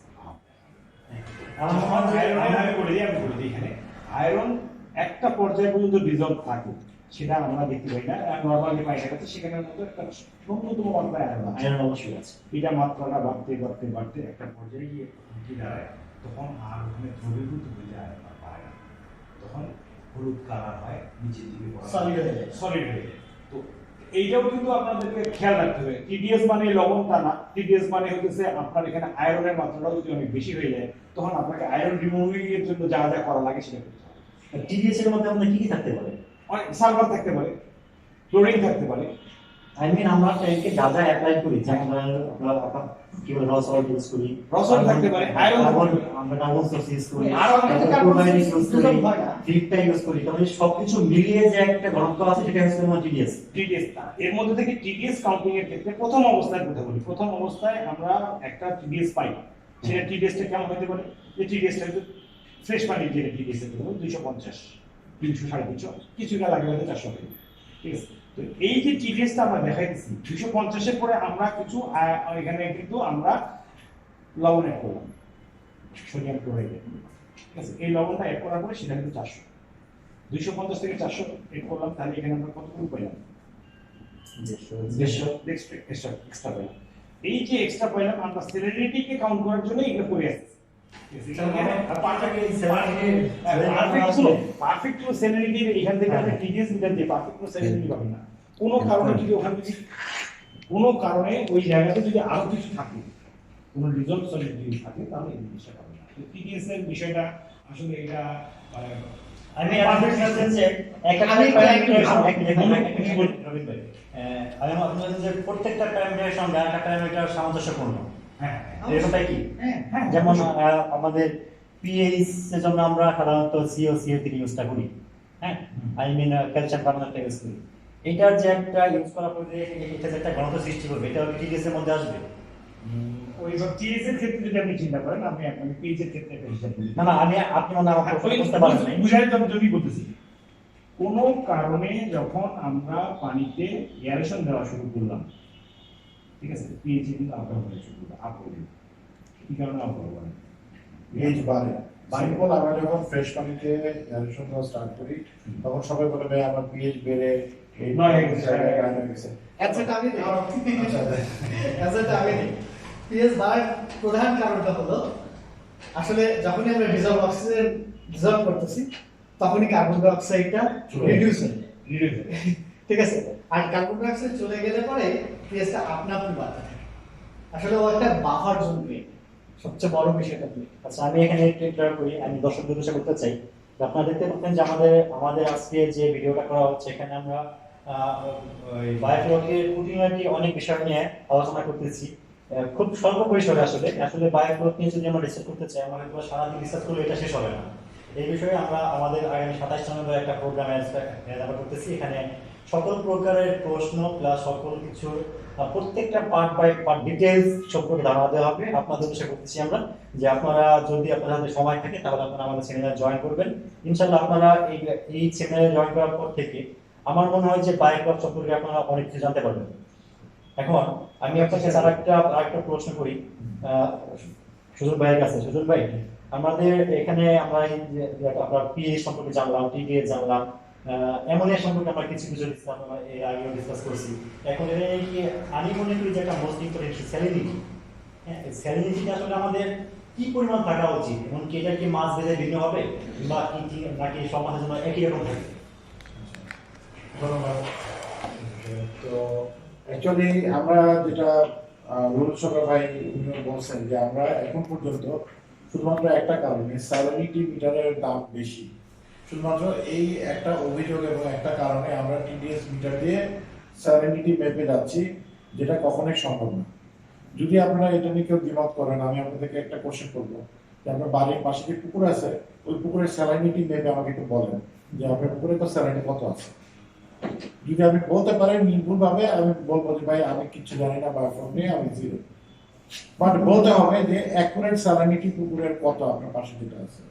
আমি বলে দিই এখানে আয়রন একটা পর্যায় পর্যন্ত ডিজলভ থাকে সেটা আমরা দেখতে পাই না, নর্মালি পাই না, সেখানের মধ্যে একটা ন্যূনতম মাত্রায় আয়রন আছে। আয়রন অবশ্যই আছে। এটা মাত্রাটা বাড়তে বাড়তে বাড়তে একটা পর্যায়ে গিয়ে কি দাঁড়ায়, তখন আর ওখানে দ্রবীভূত হয়ে যায়, আয়রন আর পায় না, তখন হলুদ কালার হয়, নিচের দিকে Solid হয়ে যায়। সলিড হয়ে যায়। তো এইটাও কিন্তু আপনাদেরকে খেয়াল রাখতে হবে। টিডিএস মানে লবণ তা না, টিডিএস মানে হচ্ছে আপনার এখানে আয়রনের মাত্রাটাও যদি অনেক বেশি হয়ে যায় তখন আপনাকে আয়রন রিমুভিং এর জন্য যা যা করা লাগে সেটা করতে হবে। টিডিএস এর মধ্যে আমাদের কি কি থাকতে পারে? অনেক সালফার থাকতে পারে, ক্লোরিন থাকতে পারে, আই মিন আমরা ট্যাঙ্কে যা যা অ্যাপ্লাই করি, যেমন আমরা কি বলে রস অয়েল ইউজ করি, রস অয়েল থাকতে পারে, আয়রন আমরা ডাবল সোর্স ইউজ করি, আর অনেকে কার্বন ইউজ করি, হয় না। ফিটটা ইউজ করি, তাহলে সবকিছু মিলিয়ে যে একটা ঘনত্ব আছে সেটা হচ্ছে আমাদের টিডিএস। টিডিএস এর মধ্যে থেকে টিডিএস কাউন্টিং এর ক্ষেত্রে প্রথম অবস্থায় কথা বলি, প্রথম অবস্থায় আমরা একটা টিডিএস পাই, সেটা টিডিএসটা কেমন হতে পারে, যে টিডিএসটা হয়তো ফ্রেশ পানির যেটা টিডিএস এর জন্য 250, 300, 350, কিছুটা লাগে হয়তো 400 টাকা, ঠিক আছে। তো এই যে টিডিএসটা আমরা দেখাইতেছি 250 এর পরে আমরা কিছু এখানে কিন্তু আমরা লবণ অ্যাড করলাম, সোডিয়াম ক্লোরাইড, ঠিক আছে। এই লবণটা অ্যাড করার পরে সেটা কিন্তু 400, 250 থেকে 400 এড করলাম, তাহলে এখানে আমরা কতটুকু পেলাম, 150 এক্সট্রা পেলাম। এই যে এক্সট্রা পেলাম আমরা স্যালারিটিকে কাউন্ট করার জন্য এগুলো করে আসছি। পারফেক্ট স্যালারিটি এখান থেকে আমরা টিডিএস মিটার দিয়ে পারফেক্ট স্যালারিটি পাবো না। কোনো কারণে যদি ওখানে যদি কোনো কারণে ওই জায়গাতে যদি আরো কিছু থাকে, কোনো রিজলভ সলিড যদি থাকে, তাহলে এই জিনিসটা পাবো না। তো টিডিএস এর বিষয়টা আসলে এটা আমি আপনাদের যে প্রত্যেকটা প্যারামিটারের সঙ্গে একটা প্যারামিটার সামঞ্জস্যপূর্ণ, হ্যাঁ এরকমটাই কি? হ্যাঁ যেমন আমাদের পিএইচ এর জন্য আমরা সাধারণত CO3 ইউজটা করি, হ্যাঁ, I mean calcium carbonate use করি। এটার যে একটা ইউজ করার পরে এটা যে একটা ঘনত্ব সৃষ্টি করবে, এটা টিডিএস এর মধ্যে আসবে ওই টিএস এর ক্ষেত্রে যদি আপনি চিন্তা করেন, আমি আপনাকে পিএইচ এর ক্ষেত্রে একটা হিসাব বলি। না, আপনি মনে আমাকে বুঝতে পারবেন না। বুঝাই তো আমি যদি বলতেছি, কোনো কারণে যখন আমরা পানিতে এয়ারেশন দেওয়া শুরু করলাম, ঠিক আছে, পিএইচ কিন্তু আপ ডাউন হয়ে শুরু করলো, আপ হয়ে গেল। কি কারণে আপ হলো? পিএইচ বাড়ে। সিম্পল আমরা যখন ফ্রেশ পানিতে অ্যারেশন দেওয়া স্টার্ট করি তখন সবাই বলে ভাই আমার পিএইচ বেড়ে এই নয় হয়ে গেছে। হয়ে গেছে। অ্যান্সারটা আমি দিই। অ্যান্সারটা আমি দিই। পিএইচ বাড়ার প্রধান কারণটা হলো আসলে যখনই আমরা ডিজলভ অক্সিজেন ডিজলভ করতেছি তখনই কার্বন ডাই অক্সাইডটা রিডিউস হয়, ঠিক আছে। আর কার্বন ডাই অক্সাইড চলে গেলে পরে পিএইচটা আপনা আপনি বাড়তে থাকে। আসলে ও একটা বাফার জোন ক্রিয়েট, সবচেয়ে বড় বিষয়টা কি। আচ্ছা, আমি এখানে একটু ইন্টারাপ্ট করি, আমি দর্শকদের উদ্দেশ্যে করতে চাই যে আপনারা দেখতে পাচ্ছেন যে আমাদের আজকে যে ভিডিওটা করা হচ্ছে এখানে আমরা বায়োফ্লকের খুঁটিনাটি অনেক বিষয় নিয়ে আলোচনা করতেছি, খুব স্বল্প পরিসরে। আসলে বায়োফ্লক নিয়ে যদি আমরা রিসার্চ করতে চাই, আমরা কিন্তু সারাদিন রিসার্চ করলে এটা শেষ হবে না। এই বিষয়ে আমরা আমাদের আগামী 27 নভেম্বর একটা প্রোগ্রাম অ্যারেঞ্জ করতেছি। এখানে সকল প্রকারের প্রশ্ন প্লাস সকল কিছু প্রত্যেকটা পার্ট বাই পার্ট ডিটেইলস সম্পর্কে ধারণা দেওয়া হবে। আপনাদের উদ্দেশ্যে করতেছি আমরা যে আপনারা যদি আপনাদের হাতে সময় থাকে তাহলে আপনারা আমাদের সেমিনার জয়েন করবেন। ইনশাআল্লাহ আপনারা এই সেমিনারে জয়েন করার পর থেকে আমার মনে হয় যে বায়োফ্লক সম্পর্কে আপনারা অনেক কিছু জানতে পারবেন। এখন আমি আপনাকে আরেকটা প্রশ্ন করি সুজন ভাইয়ের কাছে। সুজন ভাই, আমাদের এখানে আমরা আপনার পিএইচ সম্পর্কে জানলাম, টিডিএস জানলাম, অ্যামোনিয়া সম্পর্কে আমরা কিছু এর আগেও ডিসকাস করছি। এখন এটা কি আমি মনে করি যে একটা মোস্ট ইম্পর্টেন্ট স্যালিনিটি। হ্যাঁ, স্যালিনিটিটা আসলে আমাদের কি পরিমাণ থাকা উচিত, এমনকি এটা কি মাছ ভেদে ভিন্ন হবে বা কি নাকি সব মাছের জন্য একই রকম থাকে? ধন্যবাদ। তো অ্যাকচুয়ালি আমরা যেটা রুল সরকার ভাই উনি বলছেন যে আমরা এখন পর্যন্ত শুধুমাত্র একটা কারণে স্যালারিটি মিটারের দাম বেশি, শুধুমাত্র এই একটা অভিযোগ এবং একটা কারণে আমরা টিডিএস মিটার দিয়ে স্যালারিটি মেপে যাচ্ছি, যেটা কখনোই সম্ভব না। যদি আপনারা এটা নিয়ে কেউ দ্বিমত করেন, আমি আপনাদেরকে একটা কোশ্চেন করবো যে আপনার বাড়ির পাশে যে পুকুর আছে ওই পুকুরের স্যালারিটি মেপে আমাকে একটু বলেন যে আপনার পুকুরে তো স্যালারিটি কত আছে। যদি আপনি বলতে পারেন নির্ভুলভাবে, আমি বলবো যে ভাই আমি কিচ্ছু জানি না বায়োফ্লক নিয়ে, আমি জিরো। বাট বলতে হবে যে অ্যাকুরেট স্যালানিটি পুকুরের কত আপনার পাশে যেটা আছে,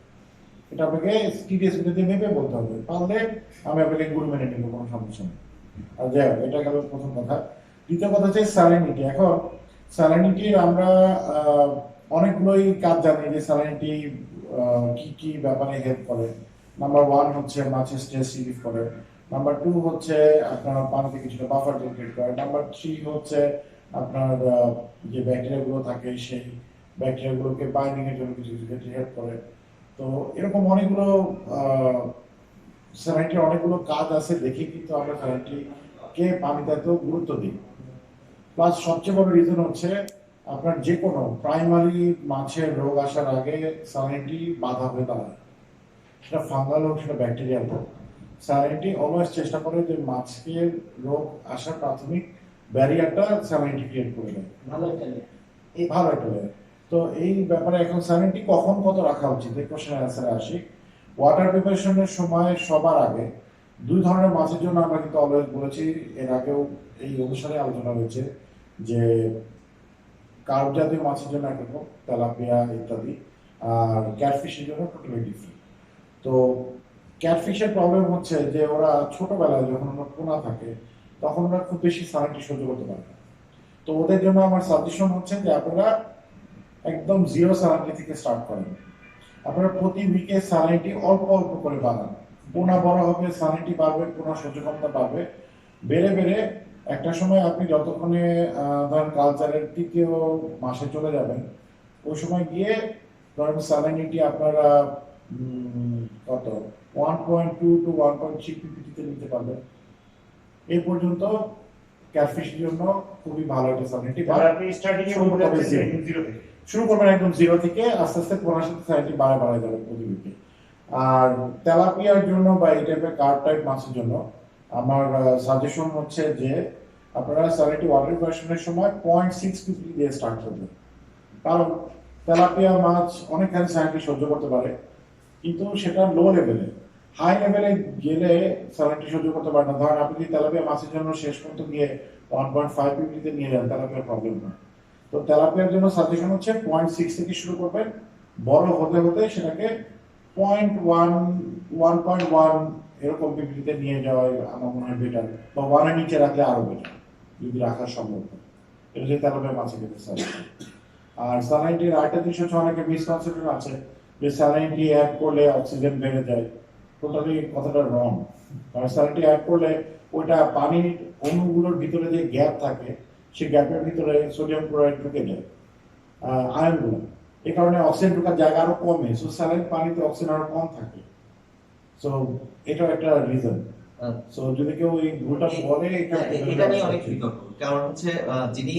এটা আপনাকে টিডিএস ভিত্তিতে মেপে বলতে হবে। পারলে আমি আপনাকে গুরু মেনে নিব, কোনো সমস্যা নেই। আর যাই হোক, এটা গেল প্রথম কথা। দ্বিতীয় কথা হচ্ছে স্যালানিটি। এখন স্যালানিটির আমরা অনেকগুলোই কাজ জানি যে স্যালানিটি কি কি ব্যাপারে হেল্প করে। নাম্বার 1 হচ্ছে মাছের স্ট্রেস রিলিফ করে। নাম্বার 2 হচ্ছে আপনার পানিতে কিছুটা বাফার জেনারেট করে। নাম্বার 3 হচ্ছে আপনার যে ব্যাকটেরিয়া গুলো থাকে সেই ব্যাকটেরিয়া গুলোকে বাইন্ডিং এর জন্য কিছু কিছু ক্ষেত্রে হেল্প করে। তো এরকম অনেকগুলো স্যালানিটির অনেকগুলো কাজ আছে দেখে কিন্তু আমরা স্যালানিটিকে পানিতে এত গুরুত্ব দিই। প্লাস সবচেয়ে বড় রিজন হচ্ছে আপনার যে কোনো প্রাইমারি মাছের রোগ আসার আগে স্যালানিটি বাধা হয়ে দাঁড়ায়, সেটা ফাঙ্গাল হোক সেটা ব্যাকটেরিয়াল হোক। স্যালানিটি অলওয়েজ চেষ্টা করে যে মাছের রোগ আসার প্রাথমিক ব্যারিয়ারটা স্যালানিটি ক্রিয়েট করে দেয়। ভালো একটা নিয়ে। এই ভালো একটা way। তো এই ব্যাপারে এখন স্যালানিটি কখন কত রাখা উচিত এই কোশ্চেনের অ্যান্সারে আসি। ওয়াটার প্রিপারেশনের সময় সবার আগে 2 ধরনের মাছের জন্য আমরা কিন্তু অলওয়েজ বলেছি, এর আগেও এই অনুসারে আলোচনা হয়েছে যে কার্প জাতীয় মাছের জন্য একরকম, তেলাপিয়া ইত্যাদি, আর ক্যাটফিশের জন্য টোটালি ডিফারেন্ট। তো ক্যাটফিশের প্রবলেম হচ্ছে যে ওরা ছোটবেলায় যখন ওরা পোনা থাকে তখন ওরা খুব বেশি স্যালানিটি সহ্য করতে পারে না। তো ওদের জন্য আমার সাজেশন হচ্ছে যে আপনারা একদম 0 স্যালানিটি থেকে স্টার্ট করেন। আপনারা প্রতি উইকে স্যালানিটি অল্প অল্প করে বাড়ান। পোনা বড় হবে, স্যালানিটি বাড়বে, পোনা সহ্য ক্ষমতা বাড়বে। বেড়ে বেড়ে একটা সময় আপনি যতক্ষণে ধরেন কালচারের 3য় মাসে চলে যাবেন, ওই সময় গিয়ে ধরেন স্যালানিটি আপনারা কত 1.2 to 1.3 পিপিটিতে নিতে পারবেন। এই পর্যন্ত ক্যাটফিশের জন্য খুবই ভালো একটা স্যালানিটি। তাহলে আপনি স্টার্টিং এ বলতে চাচ্ছেন 0 থেকে শুরু করবেন একদম 0 থেকে, আস্তে আস্তে পোনার সাথে স্যালানিটি বাড়ায় যাবে প্রতি উইকে। আর তেলাপিয়ার জন্য বা এই টাইপের কার্প টাইপ মাছের জন্য আমার সাজেশন হচ্ছে যে আপনারা স্যালানিটি ওয়াটার প্রিপারেশনের সময় 0.6 পিপি দিয়ে স্টার্ট করবেন। কারণ তেলাপিয়া মাছ অনেকখানি স্যালানিটি সহ্য করতে পারে, কিন্তু সেটা লো লেভেলে। হাই লেভেলে গেলে স্যালানিটি সহ্য করতে পারে না। ধরেন আপনি যদি তেলাপিয়া মাছের জন্য শেষ পর্যন্ত গিয়ে 1.5 পিপিতে নিয়ে যান, তেলাপিয়ার প্রবলেম না। তো তেলাপিয়ার জন্য সাজেশন হচ্ছে 0.6 থেকে শুরু করবেন, বড় হতে হতে সেটাকে 0.1 1.1 এরকম পিপিতে নিয়ে যাওয়াই আমার মনে হয় বেটার, বা 1 এর নিচে রাখলে আরো বেটার যদি রাখা সম্ভব হয়। এটা যে তেলাপিয়া মাছের ক্ষেত্রে সাজেশন। আর স্যালানিটির আরেকটা জিনিস হচ্ছে অনেকে মিসকনসেপ্টন আছে যে স্যালানিটি অ্যাড করলে অক্সিজেন বেড়ে যায়। টোটালি কথাটা রং। কারণ স্যালানিটি অ্যাড করলে ওইটা পানির অণুগুলোর ভিতরে যে গ্যাপ থাকে সেই গ্যাপের ভিতরে সোডিয়াম ক্লোরাইড ঢুকে যায়, আয়নগুলো। এই কারণে অক্সিজেন ঢোকার জায়গা আরো কমে, সো স্যালাইন পানিতে অক্সিজেন আরো কম থাকে। সো এটাও একটা রিজন। সো যদি কেউ এই ভুলটা বলে, এটা নিয়ে অনেক বিতর্ক। কারণ হচ্ছে যিনি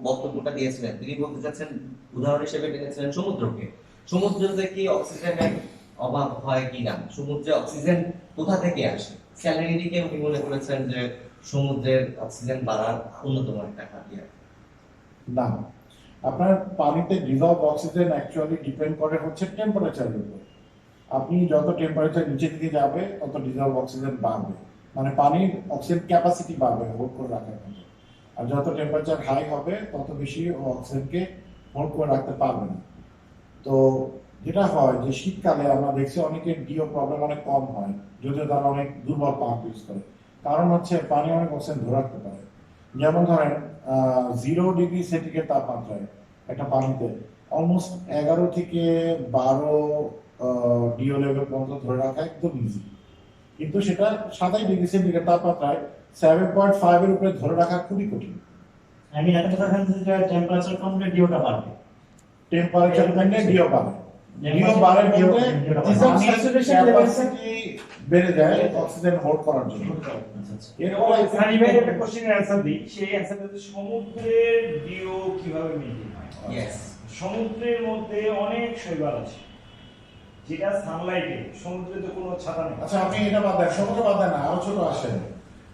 বক্তব্যটা দিয়েছিলেন তিনি বলতে চাচ্ছেন, উদাহরণ হিসেবে টেনেছিলেন সমুদ্রকে। সমুদ্রতে কি অক্সিজেনের অভাব হয় কিনা, সমুদ্রে অক্সিজেন কোথা থেকে আসে? স্যালানিটিকে উনি মনে করেছেন যে সমুদ্রের অক্সিজেন বাড়ার অন্যতম একটা হাতিয়ার। না, আপনার পানিতে ডিজলভ অক্সিজেন অ্যাকচুয়ালি ডিপেন্ড করে হচ্ছে টেম্পারেচারের উপর। আপনি যত টেম্পারেচার নিচের দিকে যাবে তত ডিজলভ অক্সিজেন বাড়বে, মানে পানির অক্সিজেন ক্যাপাসিটি বাড়বে হোল্ড করে রাখার জন্য। আর যত টেম্পারেচার হাই হবে তত বেশি অক্সিজেনকে হোল্ড করে রাখতে পারবে না। তো যেটা হয় যে শীতকালে আমরা দেখছি অনেকের ডিও প্রবলেম অনেক কম হয়, যদিও তারা অনেক দুর্বল পাম্প ইউজ করে। কারণ হচ্ছে পানি অনেক অক্সিজেন ধরে রাখতে পারে। যেমন ধরেন 0 ডিগ্রি সেন্টিগ্রেড তাপমাত্রায় একটা পানিতে অলমোস্ট 11 থেকে 12 ডিও লেভেল পর্যন্ত ধরে রাখা একদম ইজি। কিন্তু সেটা 27 ডিগ্রি সেন্টিগ্রেড তাপমাত্রায় 7.5 এর উপরে ধরে রাখা খুবই কঠিন। আমি একটা কথা জানতে চাই, টেম্পারেচার কমলে ডিওটা বাড়বে। টেম্পারেচার কমলে ডিও বাড়ে। ডিও বাড়ে বলতে ক্যাপাসিটি বেড়ে যায় অক্সিজেন হোল্ড করার জন্য। এরপর সানি ভাই একটা কোশ্চেনের অ্যানসার দিই, সেই অ্যানসারটা হচ্ছে সমুদ্রের ডিও কিভাবে মেইনটেইন হয়। ইয়েস, সমুদ্রের মধ্যে অনেক শৈবাল আছে যেটা সানলাইটে, সমুদ্রে তো কোনো ছাতা নেই। আচ্ছা, আপনি এটা বাদ দেন, সমুদ্র বাদ দেন না, আরো ছোট আসে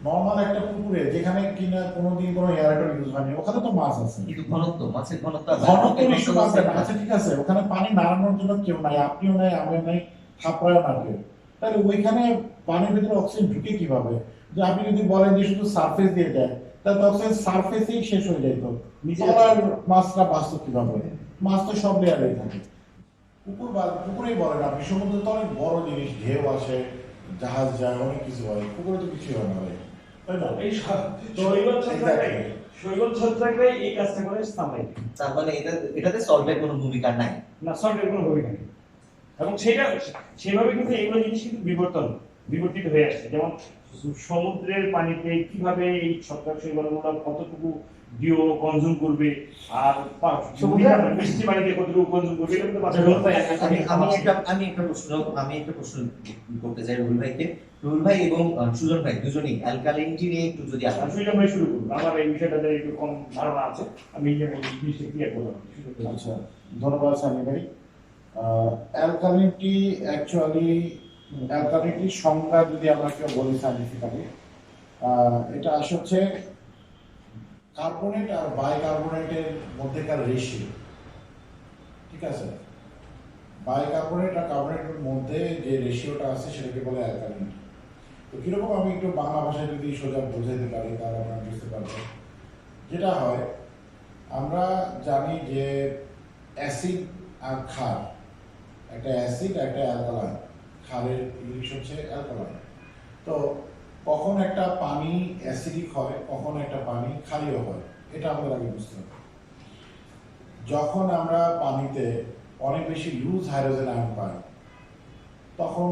নর্মাল একটা পুকুরে যেখানে কিনা কোনোদিন কোনো এয়ারেটর ইউজ হয়নি, ওখানে তো মাছ আছে। কিন্তু ঘনত্ব, মাছের ঘনত্ব ঘনত্ব ইস্যু বাদ দেন। আচ্ছা ঠিক আছে, ওখানে পানি নাড়ানোর জন্য কেউ নাই, আপনিও নাই, আমিও নাই, থাপড়াও না কেউ। তাহলে ওইখানে পানির ভিতরে অক্সিজেন ঢুকে কিভাবে? যে আপনি যদি বলেন যে শুধু সারফেস দিয়ে দেয়, তাহলে তখন সারফেসেই শেষ হয়ে যেত। নিচে তলার মাছটা বাঁচত কিভাবে? মাছ তো সব লেয়ারেই থাকে। পুকুরেই বলেন আপনি, সমুদ্রে তো অনেক বড় জিনিস, ঢেউ আসে, জাহাজ যায়, অনেক কিছু হয়, পুকুরে তো কিছু হয় না ভাই, তাই না? এই শৈবাল ছত্রাকরাই এই কাজটা করে সামলাই। তার মানে এটাতে সলভের কোনো ভূমিকা নাই। না, সরকারের কোনো ভূমিকা নেই। এবং সেভাবে কিন্তু এগুলো জিনিস কিন্তু বিবর্তিত হয়ে আসছে। যেমন সমুদ্রের পানিতে কিভাবে এই ছত্রাক শৈবালগুলো কতটুকু ডিও কনজিউম করবে, আর বৃষ্টি পানিতে কতটুকু কনজিউম করবে, এটা কিন্তু আমি একটা প্রশ্ন করতে চাই রুহুল ভাইকে। রুহুল ভাই এবং সুজন ভাই দুজনেই অ্যালকালিনিটি নিয়ে একটু যদি আসেন। সুযোগ ভাই শুরু করবো, আমার এই বিষয়টাতে একটু কম ধারণা আছে, আমি এই জিনিসটা ক্লিয়ার করলাম। আচ্ছা, ধন্যবাদ সানি ভাই। অ্যালকালিনিটি অ্যালকালিনিটির সংজ্ঞা যদি আমরা কেউ বলি সাইন্টিফিক্যালি, এটা আসলে হচ্ছে কার্বনেট আর বাইকার্বনেটের মধ্যেকার রেশিও। ঠিক আছে, বাইকার্বনেট আর কার্বনেটের মধ্যে যে রেশিওটা আছে সেটাকে বলে অ্যালকালিনিটি। তো কিরকম আমি একটু বাংলা ভাষায় যদি সোজা বোঝাতে পারি তাহলে আমরা বুঝতে পারবো। যেটা হয়, আমরা জানি যে অ্যাসিড আর ক্ষার, একটা অ্যাসিড একটা অ্যালকালাইন, ক্ষারের ইংলিশ হচ্ছে অ্যালকালাইন। তো কখন একটা পানি অ্যাসিডিক হয়, কখন একটা পানি ক্ষারীয় হয়, এটা আমাদের আগে বুঝতে হবে। যখন আমরা পানিতে অনেক বেশি লুজ হাইড্রোজেন আয়ন পাই, তখন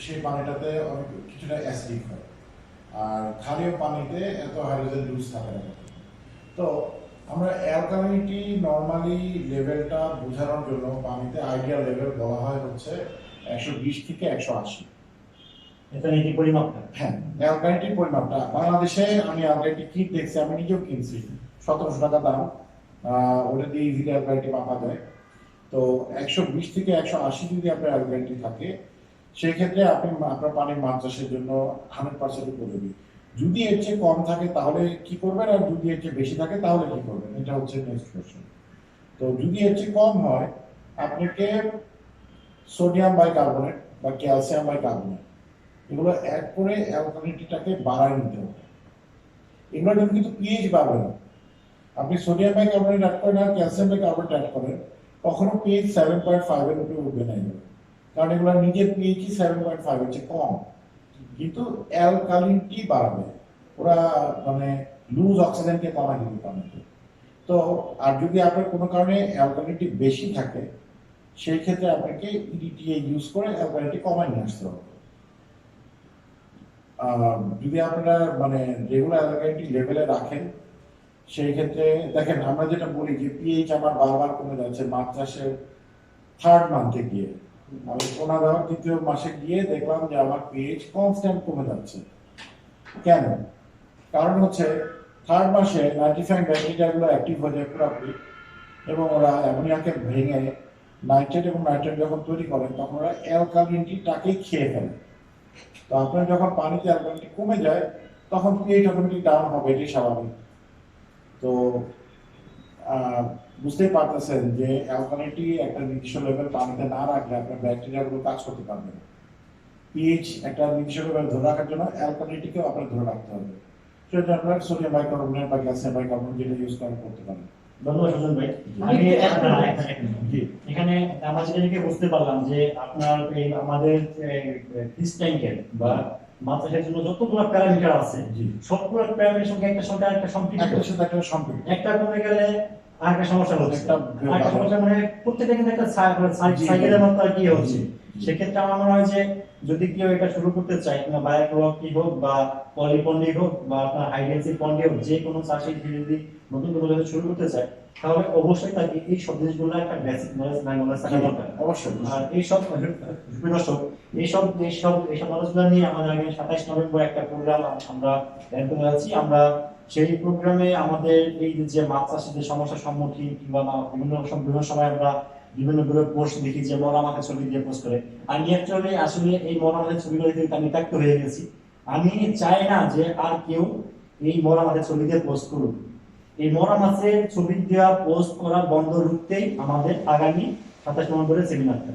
সেই পানিটাতে অনেক কিছুটা অ্যাসিডিক হয়। আর ক্ষারীয় পানিতে এত হাইড্রোজেন লুজ থাকে না। তো আমরা অ্যালকালিনিটি নর্মালি লেভেলটা বোঝানোর জন্য পানিতে আইডিয়াল লেভেল বলা হয় হচ্ছে 120 থেকে 180। এটা নিয়ে কি পরিমাপটা? হ্যাঁ, অ্যালকালিনিটির পরিমাপটা বাংলাদেশে আমি অ্যালকালিনিটি কিট দেখছি, আমি নিজেও কিনছি, 1700 টাকা দাম। ওটা দিয়ে ইজিলি অ্যালকালিনিটি মাপা যায়। তো 120 থেকে 180 যদি আপনার অ্যালকালিনিটি থাকে, সেই ক্ষেত্রে আপনি আপনার পানির মাছ চাষের জন্য 100% উপযোগী। যদি এর চেয়ে কম থাকে তাহলে কি করবেন, আর যদি এর চেয়ে বেশি থাকে তাহলে কি করবেন, এটা হচ্ছে নেক্সট কোশ্চেন। তো যদি এর চেয়ে কম হয়, আপনাকে সোডিয়াম বাইকার্বনেট বা ক্যালসিয়াম বাইকার্বনেট এগুলো অ্যাড করে অ্যালকালিনিটিটাকে বাড়ায় নিতে হবে। এগুলো কিন্তু পিএইচ বাড়বে না। আপনি সোডিয়াম বাইকার্বনেট অ্যাড করেন আর ক্যালসিয়াম বাইকার্বনেট অ্যাড করেন, কখনো পিএইচ 7.5 এর উপরে উঠবে না এগুলো, কারণ এগুলো নিজের পিএইচই 7.5 এর চেয়ে কম, কিন্তু অ্যালকালিনিটি বাড়াবে। ওরা মানে লুজ অক্সিজেনকে কমায় দিতে পারে। তো আর যদি আপনার কোনো কারণে অ্যালকালিনিটি বেশি থাকে, সেই ক্ষেত্রে আপনাকে ইডিটিএ ইউজ করে অ্যালকালিনিটি কমায় নিয়ে আসতে হবে। যদি আপনারা মানে রেগুলার অ্যালকালিনিটি লেভেলে রাখেন, সেই ক্ষেত্রে দেখেন আমরা যেটা বলি যে পিএইচ আমার বারবার কমে যাচ্ছে, মাছ চাষের 3rd মান্থে গিয়ে আমি পোনা দেওয়ার 3য় মাসে গিয়ে দেখলাম যে আমার পিএইচ কনস্ট্যান্ট কমে যাচ্ছে। কেন? কারণ হচ্ছে 3rd মাসে 95 ব্যাকটেরিয়াগুলো অ্যাক্টিভ হয়ে যায় পুরোপুরি, এবং ওরা অ্যামোনিয়াকে ভেঙে নাইট্রেট এবং নাইট্রেট যখন তৈরি করেন তখন ওরা অ্যালকালিনিটিটাকেই খেয়ে ফেলে। তো আপনার যখন পানিতে অ্যালকালিনিটি কমে যায় তখন পিএইচ অটোমেটিক ডাউন হবে, এটাই স্বাভাবিক। তো বুঝতেই পারতেছেন যে অ্যালকালিনিটি একটা নির্দিষ্ট লেভেল পানিতে না রাখলে আপনার ব্যাকটেরিয়াগুলো কাজ করতে পারবে না। পিএইচ একটা নির্দিষ্ট লেভেল ধরে রাখার জন্য অ্যালকালিনিটিকেও আপনার ধরে রাখতে হবে। সেটা আপনার সোডিয়াম বাইকার্বনেট বা ক্যালসিয়াম বাইকার্বনেট যেটা ইউজ করতে পারেন। ধন্যবাদ সুজন ভাই। আমি এখানে আমরা যেটা বুঝতে পারলাম যে আপনার এই আমাদের ফিশ ট্যাঙ্কের বা মাছ চাষের জন্য যতগুলো প্যারামিটার আছে, সবগুলো প্যারামিটার সঙ্গে একটা সঙ্গে একটা সম্পৃক্ত। একটা কমে গেলে আরেকটা সমস্যা হচ্ছে, আরেকটা সমস্যা মানে প্রত্যেকটা কিন্তু একটা সাইকেলের মতো আর কি হচ্ছে। সেক্ষেত্রে আমার মনে হয় যে যদি কেউ এটা শুরু করতে চায়, বায়োফ্লক হোক বা পলিপন্ডি হোক বা আপনার হাইডেন্সি পন্ডি হোক, যে কোনো চাষে যদি নতুন কোনো শুরু করতে চায়, তাহলে অবশ্যই তাকে এই সব জিনিসগুলো একটা বেসিক নলেজ থাকা দরকার। অবশ্যই। আর এইসব নলেজগুলো নিয়ে আমাদের আগে 27 নভেম্বর একটা প্রোগ্রাম আমরা প্ল্যান করে আছি। আমরা সেই প্রোগ্রামে আমাদের এই যে মাছ চাষের যে সমস্যার সম্মুখীন কিংবা বিভিন্ন সময় আমরা বিভিন্ন গ্রুপে পোস্ট দেখি যে মরা মাছের ছবি দিয়ে পোস্ট করে। আমি অ্যাকচুয়ালি আসলে এই মরা মাছের ছবিগুলো দেখে আমি ত্যাক্ত হয়ে গেছি। আমি চাই না যে আর কেউ এই মরা মাছের ছবি দিয়ে পোস্ট করুক। এই মরা মাছের ছবি দেওয়া পোস্ট করা বন্ধ রুখতেই আমাদের আগামী 27 নভেম্বরের সেমিনারটা।